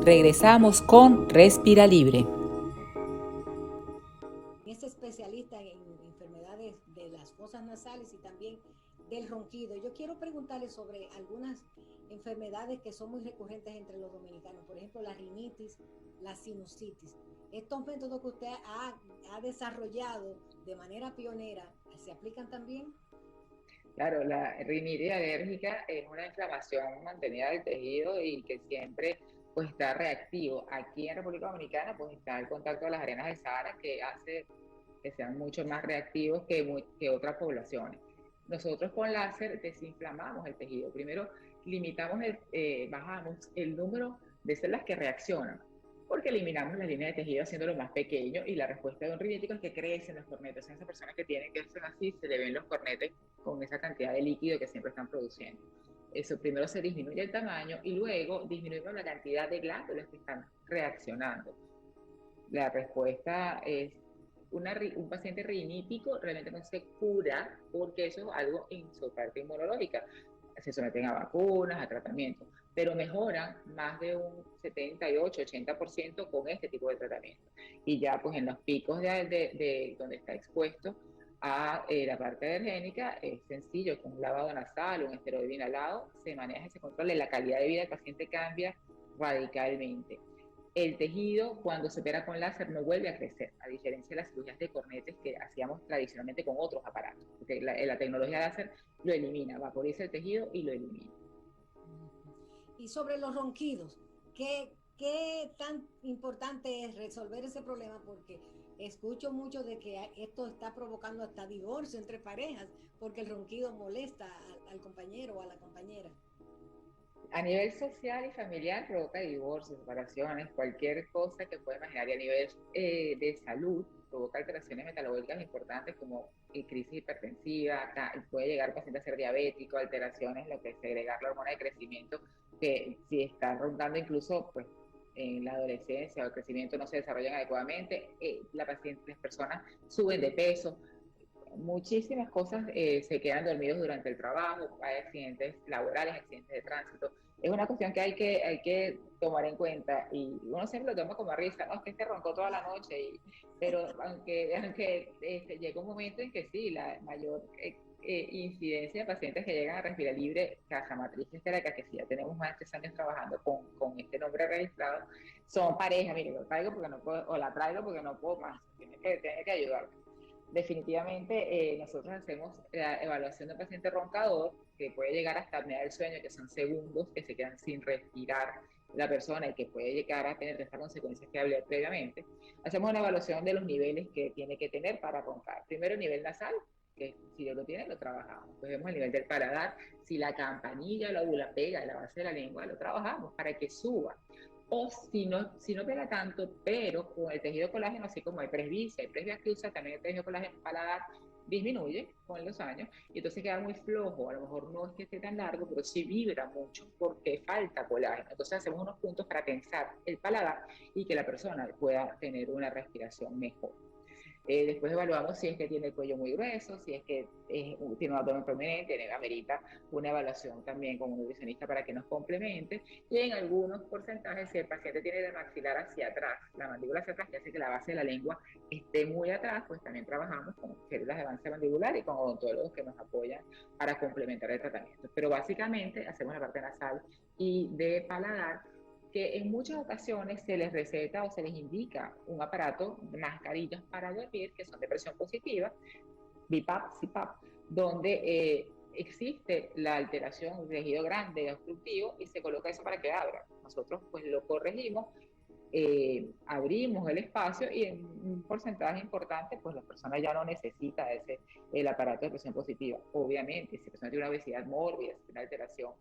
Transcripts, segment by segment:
Regresamos con Respira Libre. Es especialista en enfermedades de las fosas nasales y también del ronquido. Yo quiero preguntarle sobre algunas enfermedades que son muy recurrentes entre los dominicanos, por ejemplo, la rinitis, la sinusitis. Estos métodos que usted ha desarrollado de manera pionera, ¿se aplican también? Claro, la rinitis alérgica es una inflamación mantenida del tejido y que siempre pues está reactivo. Aquí en República Dominicana pues está el contacto de las arenas del Sahara que hace que sean mucho más reactivos que otras poblaciones. Nosotros con láser desinflamamos el tejido. Primero limitamos, bajamos el número de células que reaccionan, porque eliminamos la línea de tejido haciéndolo más pequeño y la respuesta de un rinítico es que crecen los cornetes. Son esas personas que tienen que hacer así, se le ven los cornetes con esa cantidad de líquido que siempre están produciendo. Eso primero se disminuye el tamaño y luego disminuimos la cantidad de glándulas que están reaccionando. La respuesta es un paciente rinítico realmente no se cura porque eso es algo en su parte inmunológica. Se someten a vacunas, a tratamientos, pero mejoran más de un 78-80% con este tipo de tratamiento. Y ya pues en los picos de donde está expuesto a la parte alergénica es sencillo, con un lavado nasal, un esteroide inhalado, se maneja, se controla y la calidad de vida del paciente cambia radicalmente. El tejido, cuando se opera con láser, no vuelve a crecer, a diferencia de las cirugías de cornetes que hacíamos tradicionalmente con otros aparatos. Porque la tecnología láser lo elimina, vaporiza el tejido y lo elimina. Y sobre los ronquidos, ¿qué tan importante es resolver ese problema? Porque escucho mucho de que esto está provocando hasta divorcio entre parejas, porque el ronquido molesta al compañero o a la compañera. A nivel social y familiar provoca divorcios, separaciones, cualquier cosa que pueda imaginar. Y a nivel de salud provoca alteraciones metabólicas importantes como crisis hipertensiva, puede llegar el paciente a ser diabético, alteraciones en lo que es segregar la hormona de crecimiento, que si está rondando incluso pues en la adolescencia o el crecimiento no se desarrollan adecuadamente, las personas suben de peso, muchísimas cosas se quedan dormidos durante el trabajo, hay accidentes laborales, accidentes de tránsito. Es una cuestión que hay que tomar en cuenta y uno siempre lo toma como a risa, no, es que se roncó toda la noche, pero aunque llega un momento en que sí, la mayor incidencia de pacientes que llegan a respirar libre, casa matriz Caracas, que sí, ya tenemos más de 3 años trabajando con este nombre registrado, son parejas, mire, lo traigo porque no puedo, o la traigo porque no puedo más, tiene que ayudarme. Definitivamente nosotros hacemos la evaluación de un paciente roncador que puede llegar hasta apnea del sueño, que son segundos que se quedan sin respirar la persona y que puede llegar a tener estas consecuencias que hablé previamente. Hacemos una evaluación de los niveles que tiene que tener para roncar. Primero, el nivel nasal, que si yo lo tiene, lo trabajamos. Después vemos el nivel del paladar. Si la campanilla o la bula pega en la base de la lengua, lo trabajamos para que suba. O si no pega tanto, pero con el tejido colágeno, así como hay presbicia que usa también el tejido colágeno paladar, disminuye con los años y entonces queda muy flojo. A lo mejor no es que esté tan largo, pero sí vibra mucho porque falta colágeno. Entonces hacemos unos puntos para tensar el paladar y que la persona pueda tener una respiración mejor. Después evaluamos si es que tiene el cuello muy grueso, si es que tiene un abdomen prominente, amerita una evaluación también con un nutricionista para que nos complemente. Y en algunos porcentajes, si el paciente tiene el maxilar hacia atrás, la mandíbula hacia atrás, que hace que la base de la lengua esté muy atrás, pues también trabajamos con células de avance mandibular y con odontólogos que nos apoyan para complementar el tratamiento. Pero básicamente hacemos la parte nasal y de paladar, que en muchas ocasiones se les receta o se les indica un aparato, mascarillas para dormir, que son de presión positiva, BiPAP, CPAP, donde existe la alteración de tejido grande, obstructivo, y se coloca eso para que abra. Nosotros pues lo corregimos, abrimos el espacio y en un porcentaje importante, pues la persona ya no necesita el aparato de presión positiva. Obviamente, si la persona tiene una obesidad mórbida, si tiene una alteración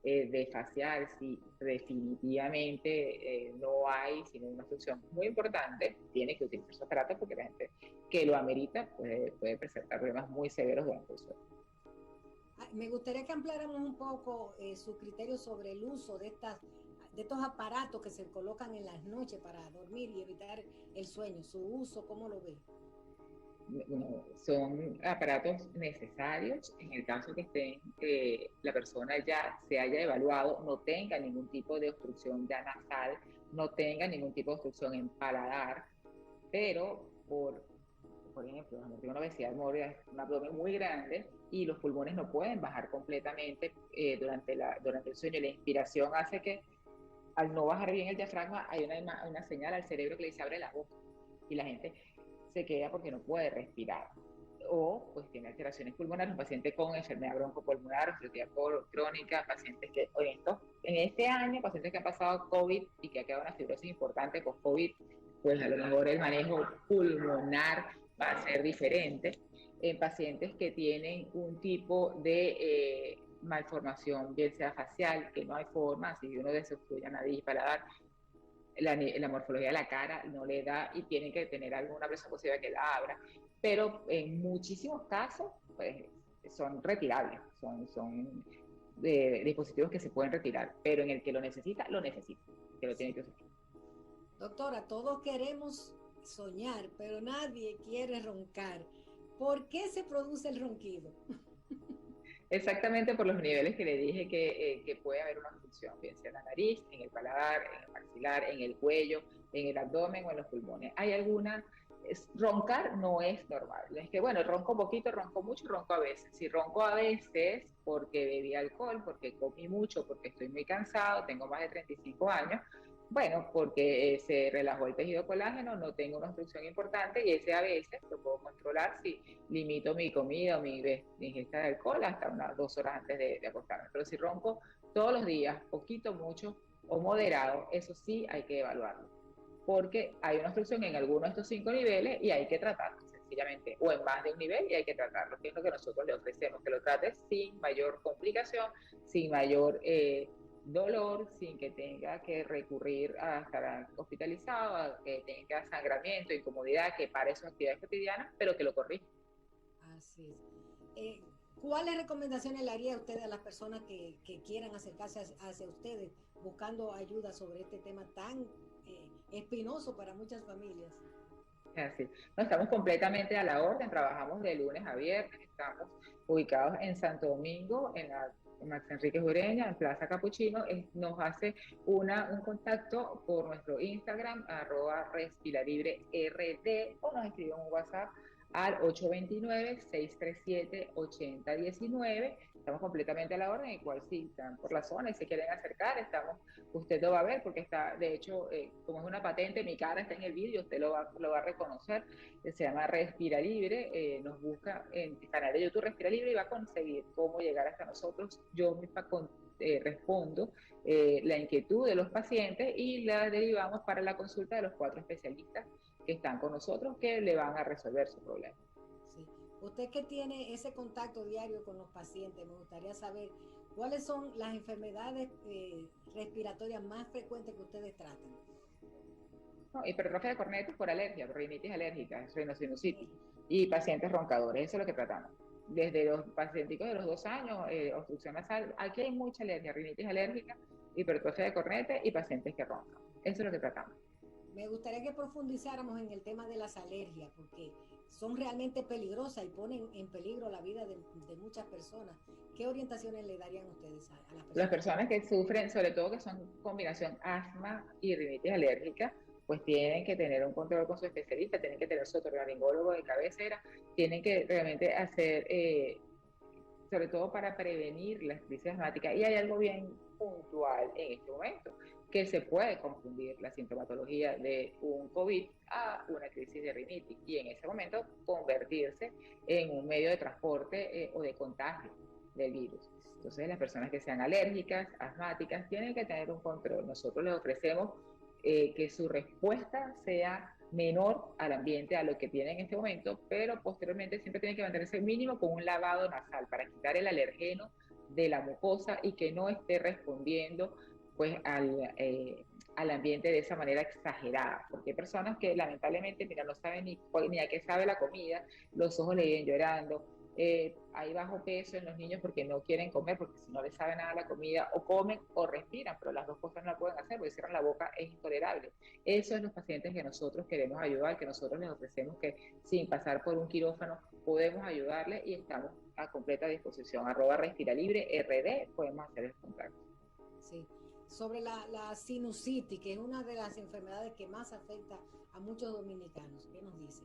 de facial, si definitivamente no hay, sino una función muy importante, tiene que utilizar su aparato porque la gente que lo amerita puede presentar problemas muy severos durante el sueño. Me gustaría que ampliáramos un poco su criterio sobre el uso de estos aparatos que se colocan en las noches para dormir y evitar el sueño. Su uso, ¿cómo lo ve? son aparatos necesarios en el caso que la persona ya se haya evaluado, no tenga ningún tipo de obstrucción ya nasal, no tenga ningún tipo de obstrucción en paladar, pero por ejemplo, tiene una obesidad mórbida, un abdomen muy grande y los pulmones no pueden bajar completamente durante el sueño. La inspiración hace que al no bajar bien el diafragma hay una señal al cerebro que le dice abre la boca y la gente se queda porque no puede respirar. O pues tiene alteraciones pulmonares, un paciente con enfermedad broncopulmonar, obstructiva crónica, pacientes que en este año, pacientes que han pasado COVID y que ha quedado una fibrosis importante con COVID, pues a lo mejor el manejo pulmonar va a ser diferente. En pacientes que tienen un tipo de malformación, bien sea facial, que no hay forma, si uno desobstruye nariz y paladar, la morfología de la cara no le da y tienen que tener alguna presión positiva que la abra, pero en muchísimos casos pues, son retirables, son dispositivos que se pueden retirar, pero en el que lo necesita, que lo tiene que usar. Doctora, todos queremos soñar, pero nadie quiere roncar. ¿Por qué se produce el ronquido? Exactamente por los niveles que le dije que puede haber una obstrucción, bien sea en la nariz, en el paladar, en el maxilar, en el cuello, en el abdomen o en los pulmones. Roncar no es normal. Es que, bueno, ronco poquito, ronco mucho, ronco a veces. Si ronco a veces porque bebí alcohol, porque comí mucho, porque estoy muy cansado, tengo más de 35 años, bueno, porque se relajó el tejido colágeno, no tengo una obstrucción importante y ese a veces lo puedo controlar si limito mi comida o mi ingesta de alcohol hasta unas 2 horas antes de acostarme. Pero si ronco todos los días, poquito, mucho o moderado, eso sí hay que evaluarlo. Porque hay una obstrucción en alguno de estos 5 niveles y hay que tratarlo sencillamente, o en más de un nivel y hay que tratarlo, que es lo que nosotros le ofrecemos, que lo trates sin mayor complicación, sin mayor dolor, sin que tenga que recurrir a estar hospitalizado, a que tenga sangramiento, incomodidad, que pare sus actividades cotidianas, pero que lo corrija. Así es. ¿Cuáles recomendaciones le haría usted a las personas que quieran acercarse hacia ustedes buscando ayuda sobre este tema tan espinoso para muchas familias? Así. No, estamos completamente a la orden, trabajamos de lunes a viernes, estamos ubicados en Santo Domingo, en Max Enrique Ureña, en Plaza Capuchino. Nos hace un contacto por nuestro Instagram, @respiralibrerd, o nos escribe un WhatsApp al 829-637-8019. Estamos completamente a la orden, igual si están por la zona y se quieren acercar, usted lo va a ver porque está, de hecho, como es una patente, mi cara está en el vídeo, usted lo va a reconocer. Se llama Respira Libre, nos busca en el canal de YouTube Respira Libre y va a conseguir cómo llegar hasta nosotros. Yo misma respondo la inquietud de los pacientes y la derivamos para la consulta de los 4 especialistas que están con nosotros, que le van a resolver su problema. Sí. Usted que tiene ese contacto diario con los pacientes, me gustaría saber cuáles son las enfermedades respiratorias más frecuentes que ustedes tratan. No, hipertrofia de cornetes por alergia, por rinitis alérgica, rhinosinusitis, y pacientes roncadores, eso es lo que tratamos. Desde los pacientes de los 2 años, obstrucción nasal, aquí hay mucha alergia, rinitis alérgica, hipertrofia de cornetes y pacientes que roncan. Eso es lo que tratamos. Me gustaría que profundizáramos en el tema de las alergias, porque son realmente peligrosas y ponen en peligro la vida de muchas personas. ¿Qué orientaciones le darían ustedes a las personas? Las personas que sufren, sobre todo que son combinación asma y rinitis alérgica, pues tienen que tener un control con su especialista, tienen que tener su otorrinolaringólogo de cabecera, tienen que realmente hacer, sobre todo para prevenir las crisis asmáticas. Y hay algo bien puntual en este momento, que se puede confundir la sintomatología de un COVID a una crisis de rinitis y en ese momento convertirse en un medio de transporte o de contagio del virus. Entonces las personas que sean alérgicas, asmáticas, tienen que tener un control. Nosotros les ofrecemos que su respuesta sea menor al ambiente, a lo que tienen en este momento, pero posteriormente siempre tiene que mantenerse mínimo con un lavado nasal para quitar el alergeno de la mucosa y que no esté respondiendo pues al ambiente de esa manera exagerada, porque hay personas que lamentablemente, mira, no saben ni a qué sabe la comida, los ojos le vienen llorando, hay bajo peso en los niños porque no quieren comer, porque si no les sabe nada la comida, o comen o respiran, pero las dos cosas no la pueden hacer, porque cierran la boca, es intolerable. Eso es los pacientes que nosotros queremos ayudar, que nosotros les ofrecemos que sin pasar por un quirófano podemos ayudarles y estamos a completa disposición. @respiralibre RD, podemos hacer el contacto. Sí. Sobre la sinusitis, que es una de las enfermedades que más afecta a muchos dominicanos, ¿qué nos dice?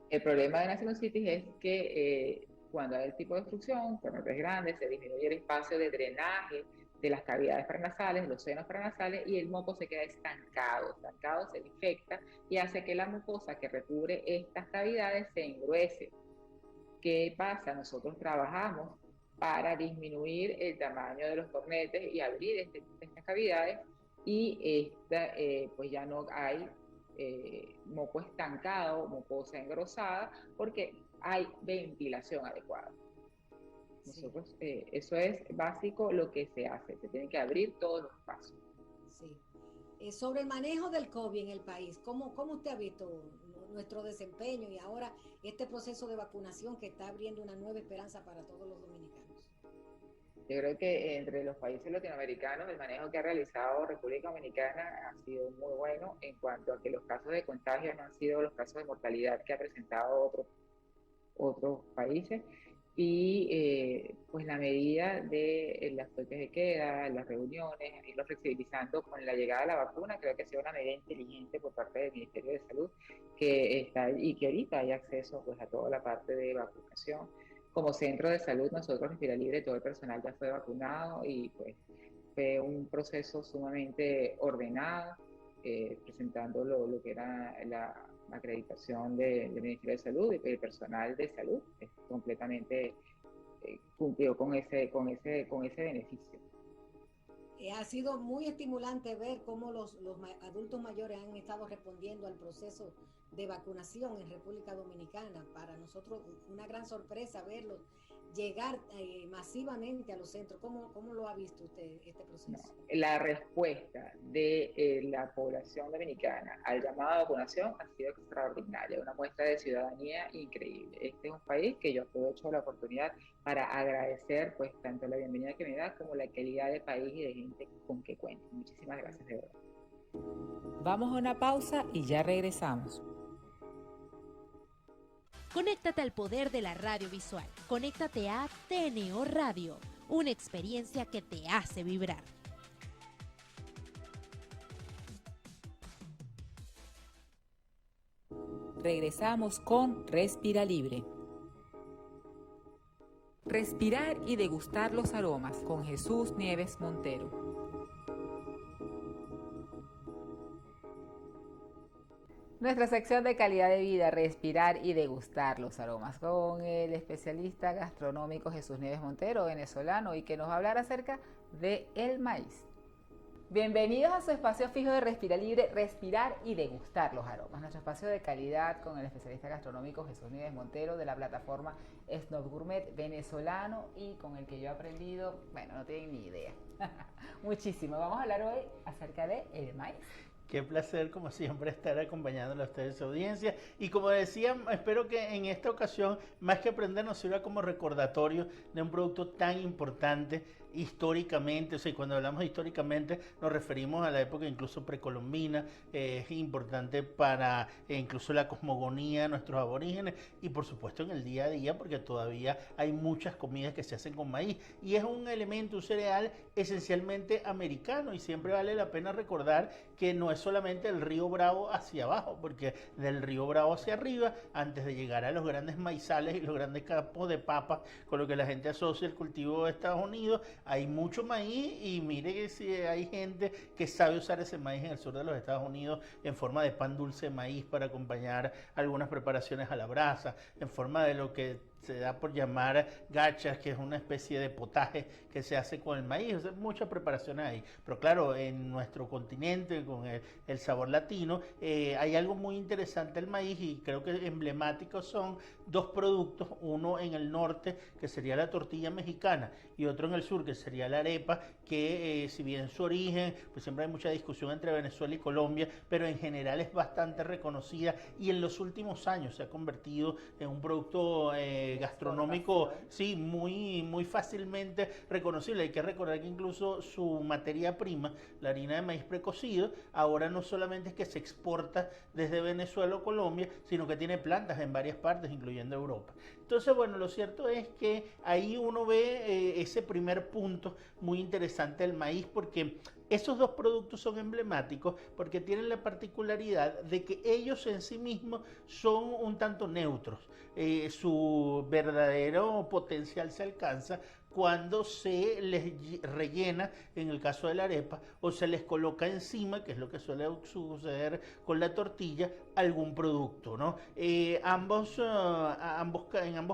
El problema de la sinusitis es que cuando hay el tipo de obstrucción, cuando es grande, se disminuye el espacio de drenaje de las cavidades paranasales, los senos paranasales, y el moco se queda estancado, se infecta y hace que la mucosa que recubre estas cavidades se engruese. ¿Qué pasa? Nosotros trabajamos para disminuir el tamaño de los tornetes y abrir estas cavidades, y pues ya no hay moco estancado, mucosa engrosada, porque hay ventilación adecuada. Nosotros, eso es básico lo que se hace, se tienen que abrir todos los espacios. Sí. Sobre el manejo del COVID en el país, ¿cómo usted ha visto nuestro desempeño y ahora este proceso de vacunación que está abriendo una nueva esperanza para todos los dominicanos? Yo creo que entre los países latinoamericanos el manejo que ha realizado República Dominicana ha sido muy bueno en cuanto a que los casos de contagio no han sido los casos de mortalidad que ha presentado otros países, y pues la medida de las toques de queda, las reuniones, irlo flexibilizando con la llegada de la vacuna, creo que ha sido una medida inteligente por parte del Ministerio de Salud, que está y que ahorita hay acceso pues a toda la parte de vacunación. Como centro de salud, nosotros Respiralibre, todo el personal ya fue vacunado, y pues fue un proceso sumamente ordenado, presentando lo que era la acreditación del Ministerio de Salud, y el personal de salud completamente cumplió con ese beneficio. Ha sido muy estimulante ver cómo los adultos mayores han estado respondiendo al proceso de vacunación en República Dominicana. Para nosotros una gran sorpresa verlos llegar masivamente a los centros. ¿Cómo lo ha visto usted este proceso? No, la respuesta de la población dominicana al llamado a vacunación ha sido extraordinaria, una muestra de ciudadanía increíble. Este es un país que yo aprovecho la oportunidad para agradecer pues tanto la bienvenida que me da como la calidad de país y de gente con que cuento. Muchísimas gracias, de verdad. Vamos a una pausa y ya regresamos. Conéctate al poder de la radio visual. Conéctate a TNO Radio, una experiencia que te hace vibrar. Regresamos con Respira Libre. Respirar y degustar los aromas con Jesús Nieves Montero. Nuestra sección de calidad de vida, respirar y degustar los aromas, con el especialista gastronómico Jesús Nieves Montero, venezolano, y que nos va a hablar acerca del maíz. Bienvenidos a su espacio fijo de Respirar Libre, respirar y degustar los aromas. Nuestro espacio de calidad con el especialista gastronómico Jesús Nieves Montero de la plataforma Snob Gourmet, venezolano, y con el que yo he aprendido, bueno, no tienen ni idea, muchísimo. Vamos a hablar hoy acerca del maíz. Qué placer, como siempre, estar acompañándole a ustedes, su audiencia. Y como decía, espero que en esta ocasión, más que aprender, nos sirva como recordatorio de un producto tan importante históricamente. O sea, cuando hablamos históricamente, nos referimos a la época incluso precolombina. Es importante para incluso la cosmogonía de nuestros aborígenes, y por supuesto en el día a día, porque todavía hay muchas comidas que se hacen con maíz. Y es un elemento, un cereal esencialmente americano, y siempre vale la pena recordar que no es solamente el río Bravo hacia abajo, porque del río Bravo hacia arriba, antes de llegar a los grandes maizales y los grandes campos de papas con lo que la gente asocia el cultivo de Estados Unidos, hay mucho maíz. Y mire que si hay gente que sabe usar ese maíz en el sur de los Estados Unidos en forma de pan dulce de maíz para acompañar algunas preparaciones a la brasa, en forma de lo que se da por llamar gachas, que es una especie de potaje que se hace con el maíz. O sea, muchas preparaciones ahí. Pero claro, en nuestro continente, con el sabor latino, hay algo muy interesante del maíz, y creo que emblemáticos son dos productos, uno en el norte, que sería la tortilla mexicana, y otro en el sur, que sería la arepa, que si bien su origen, pues siempre hay mucha discusión entre Venezuela y Colombia, pero en general es bastante reconocida, y en los últimos años se ha convertido en un producto gastronómico, sí, muy fácilmente reconocible. Hay que recordar que incluso su materia prima, la harina de maíz precocido, ahora no solamente es que se exporta desde Venezuela o Colombia, sino que tiene plantas en varias partes, incluyendo Europa. Entonces, bueno, lo cierto es que ahí uno ve ese primer punto muy interesante del maíz, porque esos dos productos son emblemáticos porque tienen la particularidad de que ellos en sí mismos son un tanto neutros. Su verdadero potencial se alcanza cuando se les rellena, en el caso de la arepa, o se les coloca encima, que es lo que suele suceder con la tortilla, algún producto, ¿no? En ambos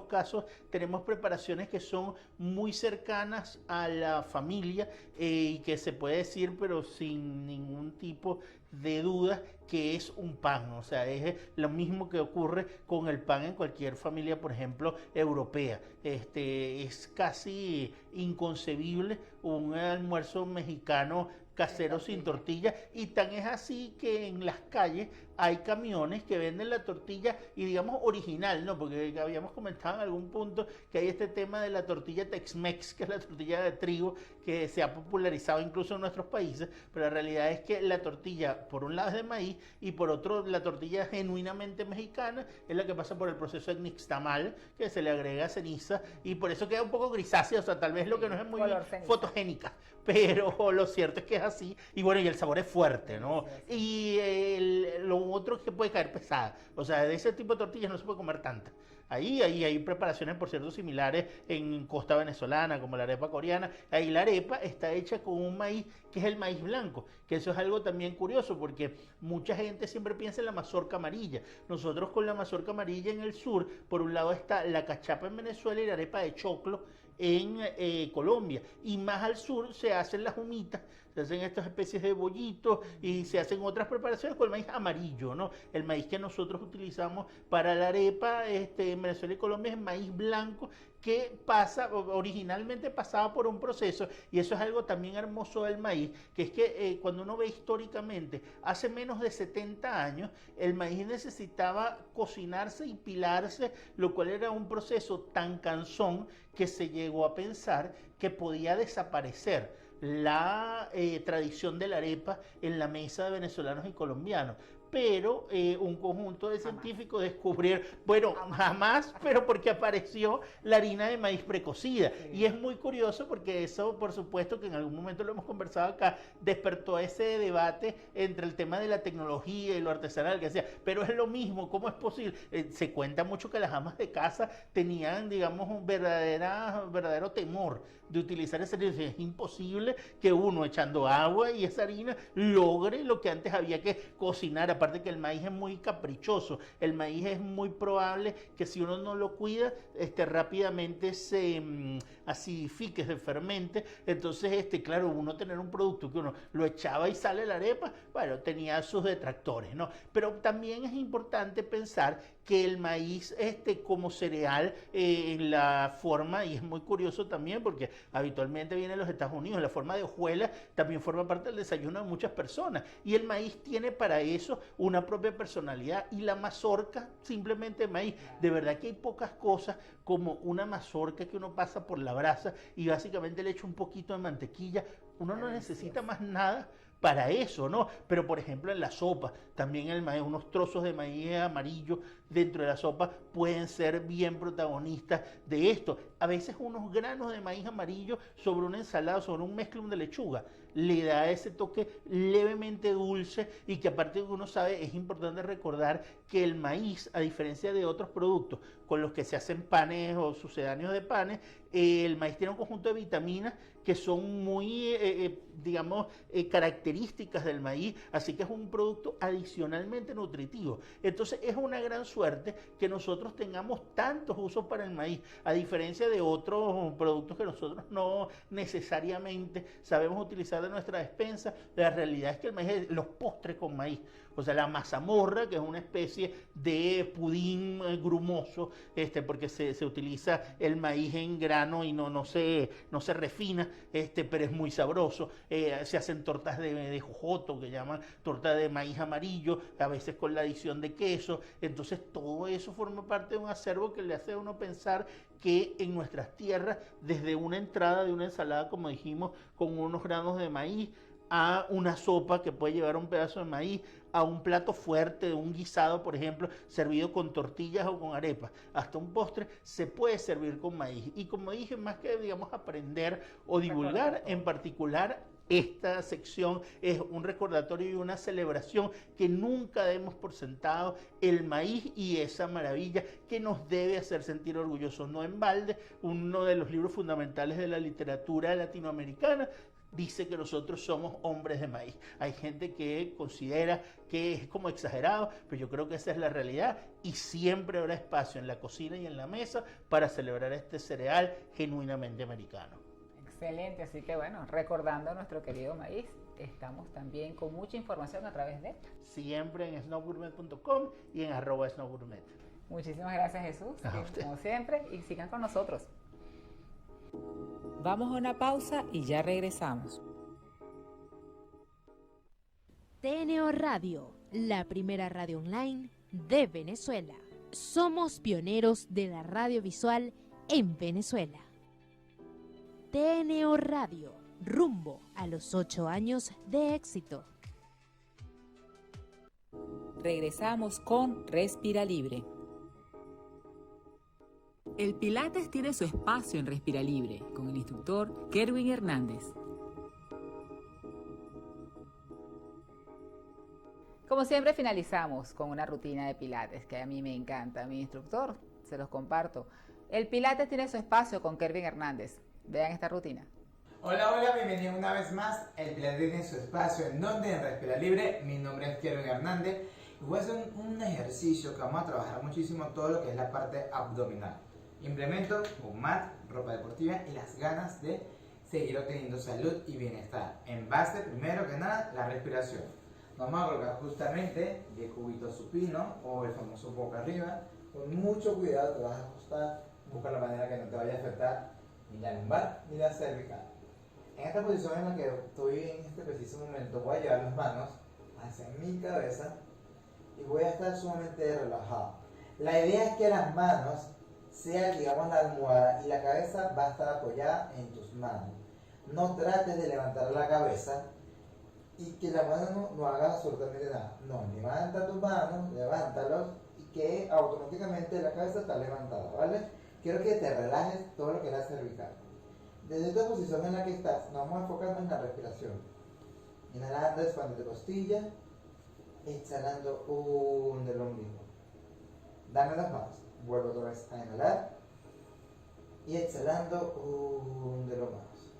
casos tenemos preparaciones que son muy cercanas a la familia y que se puede decir, pero sin ningún tipo de duda, que es un pan. O sea, es lo mismo que ocurre con el pan en cualquier familia, por ejemplo, europea. Es casi inconcebible un almuerzo mexicano casero sin tortilla, y tan es así que en las calles hay camiones que venden la tortilla, y digamos original, ¿no? Porque habíamos comentado en algún punto que hay este tema de la tortilla Tex-Mex, que es la tortilla de trigo, que se ha popularizado incluso en nuestros países, pero la realidad es que la tortilla, por un lado es de maíz, y por otro la tortilla genuinamente mexicana es la que pasa por el proceso de nixtamal, que se le agrega ceniza, y por eso queda un poco grisácea, o sea, tal vez lo que no es muy fotogénica, pero lo cierto es que es así, y bueno, y el sabor es fuerte, ¿no? Y lo otro es que puede caer pesada, o sea, de ese tipo de tortillas no se puede comer tanta. Ahí hay preparaciones, por cierto, similares en costa venezolana, como la arepa coreana. Ahí la arepa está hecha con un maíz que es el maíz blanco, que eso es algo también curioso, porque mucha gente siempre piensa en la mazorca amarilla. Nosotros con la mazorca amarilla en el sur, por un lado está la cachapa en Venezuela y la arepa de choclo en Colombia, y más al sur se hacen las humitas, se hacen estas especies de bollitos y se hacen otras preparaciones con el maíz amarillo, ¿no? El maíz que nosotros utilizamos para la arepa en Venezuela y Colombia es maíz blanco, que originalmente pasaba por un proceso, y eso es algo también hermoso del maíz, que es que cuando uno ve históricamente, hace menos de 70 años, el maíz necesitaba cocinarse y pilarse, lo cual era un proceso tan cansón que se llegó a pensar que podía desaparecer la tradición de la arepa en la mesa de venezolanos y colombianos. Pero un conjunto de científicos descubrieron, bueno, jamás, pero porque apareció la harina de maíz precocida. Y es muy curioso porque eso, por supuesto, que en algún momento lo hemos conversado acá, despertó ese debate entre el tema de la tecnología y lo artesanal, que decía, pero es lo mismo, ¿cómo es posible? Se cuenta mucho que las amas de casa tenían, digamos, un verdadero temor de utilizar ese harina. Es imposible que uno, echando agua y esa harina, logre lo que antes había que cocinar. Aparte que el maíz es muy caprichoso, el maíz es muy probable que si uno no lo cuida, rápidamente se acidifique, se fermente. Entonces, claro, uno tener un producto que uno lo echaba y sale la arepa, bueno, tenía sus detractores, ¿no? Pero también es importante pensar que el maíz como cereal en la forma, y es muy curioso también porque habitualmente viene de los Estados Unidos, la forma de hojuela también forma parte del desayuno de muchas personas, y el maíz tiene para eso una propia personalidad, y la mazorca, simplemente maíz. De verdad que hay pocas cosas como una mazorca que uno pasa por la brasa y básicamente le echa un poquito de mantequilla, uno no necesita más nada para eso, ¿no? Pero por ejemplo en la sopa, también el maíz, unos trozos de maíz amarillo dentro de la sopa pueden ser bien protagonistas de esto. A veces unos granos de maíz amarillo sobre una ensalada, sobre un mezclum de lechuga, le da ese toque levemente dulce, y que aparte de que uno sabe, es importante recordar que el maíz, a diferencia de otros productos con los que se hacen panes o sucedáneos de panes, el maíz tiene un conjunto de vitaminas que son muy, características del maíz, así que es un producto adicionalmente nutritivo. Entonces es una gran suerte que nosotros tengamos tantos usos para el maíz, a diferencia de otros productos que nosotros no necesariamente sabemos utilizar de nuestra despensa. La realidad es que el maíz, los postres con maíz, o sea, la mazamorra, que es una especie de pudín grumoso, porque se utiliza el maíz en grano y no se refina, pero es muy sabroso. Se hacen tortas de jojoto, que llaman torta de maíz amarillo, a veces con la adición de queso. Entonces todo eso forma parte de un acervo que le hace a uno pensar que en nuestras tierras, desde una entrada de una ensalada, como dijimos, con unos granos de maíz, a una sopa que puede llevar un pedazo de maíz, a un plato fuerte, un guisado, por ejemplo, servido con tortillas o con arepas, hasta un postre, se puede servir con maíz. Y como dije, más que, digamos, aprender o divulgar, en particular, esta sección es un recordatorio y una celebración que nunca demos por sentado el maíz y esa maravilla que nos debe hacer sentir orgullosos. No en balde, uno de los libros fundamentales de la literatura latinoamericana dice que nosotros somos hombres de maíz. Hay gente que considera que es como exagerado, pero yo creo que esa es la realidad y siempre habrá espacio en la cocina y en la mesa para celebrar este cereal genuinamente americano. Excelente, así que bueno, recordando a nuestro querido maíz, estamos también con mucha información a través de... Siempre en snowgourmet.com y en @snowgourmet. Muchísimas gracias, Jesús, como siempre, y sigan con nosotros. Vamos a una pausa y ya regresamos. TNO Radio, la primera radio online de Venezuela. Somos pioneros de la radio visual en Venezuela. TNO Radio, rumbo a los 8 años de éxito. Regresamos con Respira Libre. El Pilates tiene su espacio en Respira Libre con el instructor Kerwin Hernández. Como siempre finalizamos con una rutina de Pilates que a mí me encanta. Mi instructor, se los comparto. El Pilates tiene su espacio con Kerwin Hernández. Vean esta rutina. Hola, bienvenidos una vez más. El Pilates tiene su espacio en donde en Respira Libre. Mi nombre es Kerwin Hernández y voy a hacer un ejercicio que vamos a trabajar muchísimo todo lo que es la parte abdominal. Implemento un mat, ropa deportiva y las ganas de seguir obteniendo salud y bienestar. En base, primero que nada, la respiración. Vamos a colocar justamente de cubito supino o el famoso boca arriba. Con mucho cuidado te vas a ajustar, busca la manera que no te vaya a afectar ni la lumbar ni la cervical. En esta posición en la que estoy en este preciso momento, voy a llevar las manos hacia mi cabeza y voy a estar sumamente relajado. La idea es que las manos sean, digamos, la almohada y la cabeza va a estar apoyada en tus manos. No trates de levantar la cabeza y que la mano no haga absolutamente nada. No, levanta tus manos, levántalos y que automáticamente la cabeza está levantada, ¿vale? Quiero que te relajes todo lo que es la cervical. Desde esta posición en la que estás, nos vamos a enfocar en la respiración. Inhalando, expande tu costilla. Exhalando, hunde el ombligo. Dame las manos. Vuelvo otra vez a inhalar. Y exhalando, hunde los manos.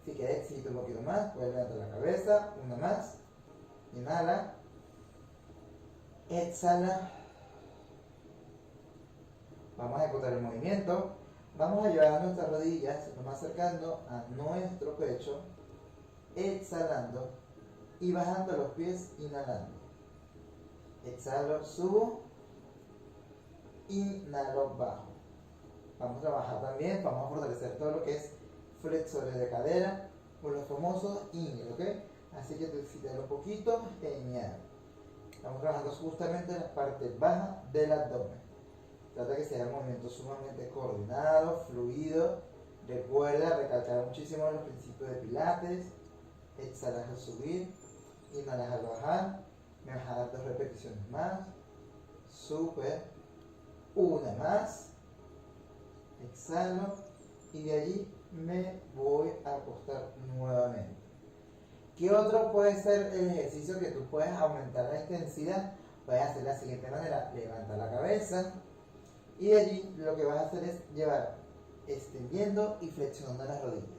Si quieres, existe un poquito más, puedes levantar la cabeza. Una más. Inhala. Exhala. Vamos a ejecutar el movimiento. Vamos a llevar nuestras rodillas lo más cercano a nuestro pecho, exhalando y bajando los pies, inhalando. Exhalo, subo, inhalo, bajo. Vamos a trabajar también, vamos a fortalecer todo lo que es flexores de cadera con los famosos ingles, ¿ok? Así que te un poquito, genial. Estamos trabajando justamente en la parte baja del abdomen. Trata que sea un movimiento sumamente coordinado, fluido. Recuerda recalcar muchísimo los principios de Pilates. Exhalas al subir, inhalas al bajar. Me vas a dar 2 repeticiones más. Súper. Una más. Exhalo. Y de allí me voy a acostar nuevamente. ¿Qué otro puede ser el ejercicio que tú puedes aumentar la intensidad? Puedes hacer de la siguiente manera. Levanta la cabeza. Y de allí lo que vas a hacer es llevar extendiendo y flexionando las rodillas.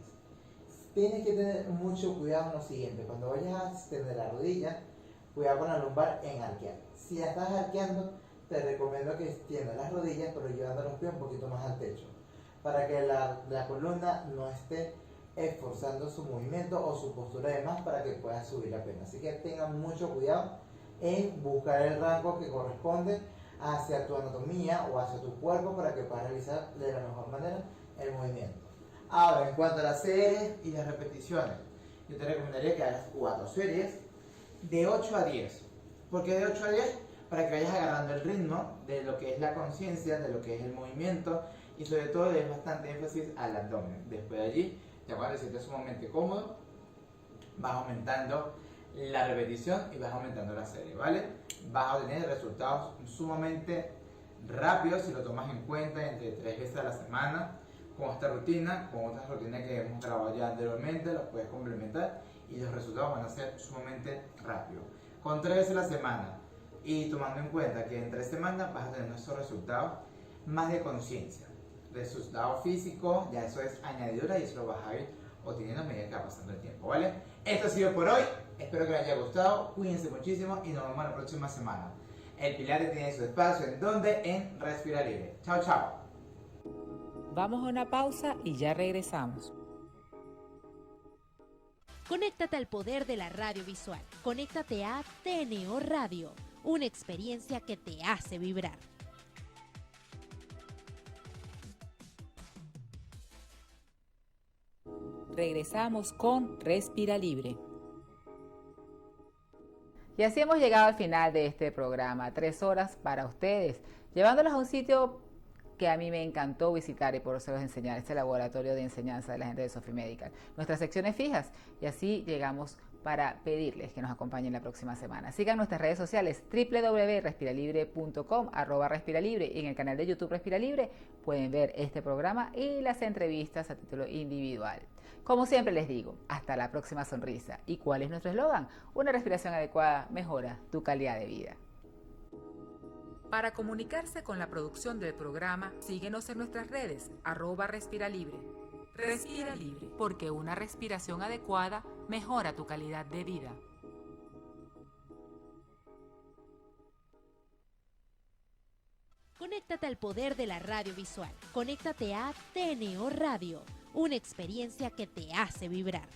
Tienes que tener mucho cuidado en lo siguiente. Cuando vayas a extender la rodilla, cuidado con la lumbar en arquear. Si la estás arqueando, te recomiendo que extiendas las rodillas, pero llevando los pies un poquito más al techo. para que la columna no esté esforzando su movimiento o su postura de más para que pueda subir la pierna. Así que tengan mucho cuidado en buscar el rango que corresponde hacia tu anatomía o hacia tu cuerpo para que puedas realizar de la mejor manera el movimiento. Ahora, en cuanto a las series y las repeticiones, yo te recomendaría que hagas 4 series de 8 a 10. ¿Por qué de 8 a 10? Para que vayas agarrando el ritmo de lo que es la conciencia, de lo que es el movimiento y sobre todo le des bastante énfasis al abdomen. Después de allí, ya cuando te sientes sumamente cómodo, vas aumentando la repetición y vas aumentando la serie, ¿vale? Vas a obtener resultados sumamente rápidos si lo tomas en cuenta entre 3 veces a la semana con esta rutina, con otras rutinas que hemos grabado ya anteriormente, los puedes complementar y los resultados van a ser sumamente rápidos. Con 3 veces a la semana y tomando en cuenta que en 3 semanas vas a tener esos resultados más de conciencia. Resultado físico, ya eso es añadidura y eso lo vas a ir obteniendo a medida que va pasando el tiempo, ¿vale? Esto ha sido por hoy, espero que les haya gustado, cuídense muchísimo y nos vemos la próxima semana. El Pilates tiene su espacio, ¿en dónde? En Respira Libre. Chao, chao. Vamos a una pausa y ya regresamos. Conéctate al poder de la radio visual. Conéctate a TNO Radio, una experiencia que te hace vibrar. Regresamos con Respira Libre. Y así hemos llegado al final de este programa, 3 horas para ustedes, llevándolos a un sitio que a mí me encantó visitar y por eso los enseñar, este laboratorio de enseñanza de la gente de Sofi Medical. Nuestras secciones fijas, y así llegamos para pedirles que nos acompañen la próxima semana. Sigan nuestras redes sociales www.respiralibre.com, @respiralibre, y en el canal de YouTube Respira Libre pueden ver este programa y las entrevistas a título individual. Como siempre les digo, hasta la próxima sonrisa. ¿Y cuál es nuestro eslogan? Una respiración adecuada mejora tu calidad de vida. Para comunicarse con la producción del programa, síguenos en nuestras redes, @respiralibre. Respira libre, porque una respiración adecuada mejora tu calidad de vida. Conéctate al poder de la radio visual. Conéctate a TNO Radio, una experiencia que te hace vibrar.